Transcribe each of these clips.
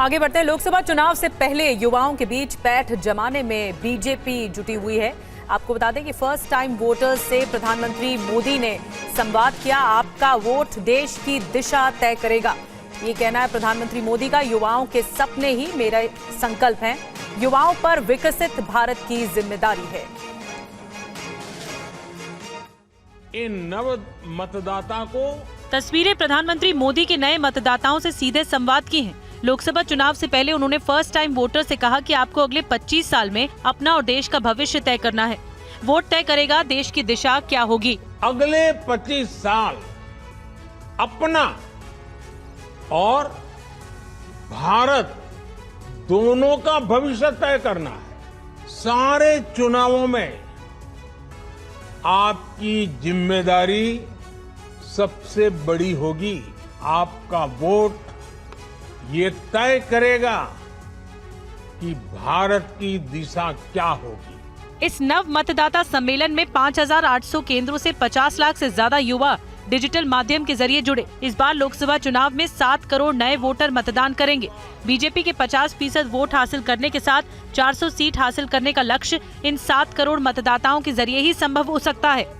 आगे बढ़ते हैं। लोकसभा चुनाव से पहले युवाओं के बीच पैठ जमाने में बीजेपी जुटी हुई है। आपको बता दें कि फर्स्ट टाइम वोटर्स से प्रधानमंत्री मोदी ने संवाद किया। आपका वोट देश की दिशा तय करेगा, ये कहना है प्रधानमंत्री मोदी का। युवाओं के सपने ही मेरा संकल्प हैं, युवाओं पर विकसित भारत की जिम्मेदारी है। इन नव मतदाता को तस्वीरें प्रधानमंत्री मोदी के नए मतदाताओं से सीधे संवाद की हैं। लोकसभा चुनाव से पहले उन्होंने फर्स्ट टाइम वोटर से कहा कि आपको अगले 25 साल में अपना और देश का भविष्य तय करना है। वोट तय करेगा देश की दिशा क्या होगी। अगले 25 साल अपना और भारत दोनों का भविष्य तय करना है। सारे चुनावों में आपकी जिम्मेदारी सबसे बड़ी होगी। आपका वोट ये तय करेगा कि भारत की दिशा क्या होगी। इस नव मतदाता सम्मेलन में 5,800 केंद्रों से 50 लाख से ज्यादा युवा डिजिटल माध्यम के जरिए जुड़े। इस बार लोकसभा चुनाव में 7 करोड़ नए वोटर मतदान करेंगे। बीजेपी के 50% वोट हासिल करने के साथ 400 सीट हासिल करने का लक्ष्य इन 7 करोड़ मतदाताओं के जरिए ही संभव हो सकता है।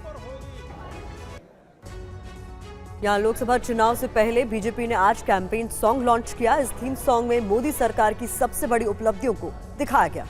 यहाँ लोकसभा चुनाव से पहले बीजेपी ने आज कैंपेन सॉन्ग लॉन्च किया। इस थीम सॉन्ग में मोदी सरकार की सबसे बड़ी उपलब्धियों को दिखाया गया।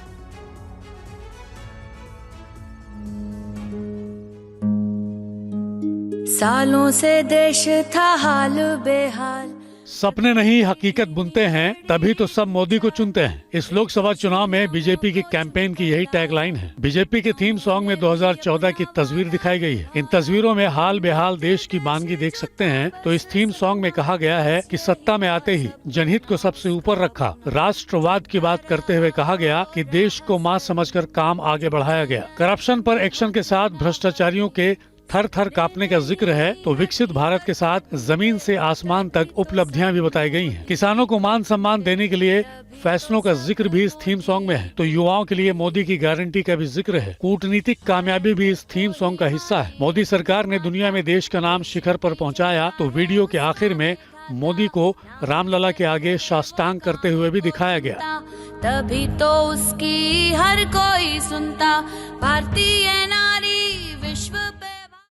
सालों से देश था हाल बेहाल, सपने नहीं हकीकत बुनते हैं, तभी तो सब मोदी को चुनते हैं। इस लोकसभा चुनाव में बीजेपी की कैंपेन की यही टैगलाइन है। बीजेपी के थीम सॉन्ग में 2014 की तस्वीर दिखाई गई है। इन तस्वीरों में हाल बेहाल देश की मानगी देख सकते हैं। तो इस थीम सॉन्ग में कहा गया है कि सत्ता में आते ही जनहित को सबसे ऊपर रखा, राष्ट्रवाद की बात करते हुए कहा गया कि देश को मां समझकर काम आगे बढ़ाया गया। करप्शन पर एक्शन के साथ भ्रष्टाचारियों के थर थर कांपने का जिक्र है। तो विकसित भारत के साथ जमीन से आसमान तक उपलब्धियां भी बताई गई हैं। किसानों को मान सम्मान देने के लिए फैसलों का जिक्र भी इस थीम सॉन्ग में है। तो युवाओं के लिए मोदी की गारंटी का भी जिक्र है। कूटनीतिक कामयाबी भी इस थीम सॉन्ग का हिस्सा है। मोदी सरकार ने दुनिया में देश का नाम शिखर पर पहुँचाया। तो वीडियो के आखिर में मोदी को रामलला के आगे साष्टांग करते हुए भी दिखाया गया। तभी तो उसकी हर कोई सुनता, भारतीय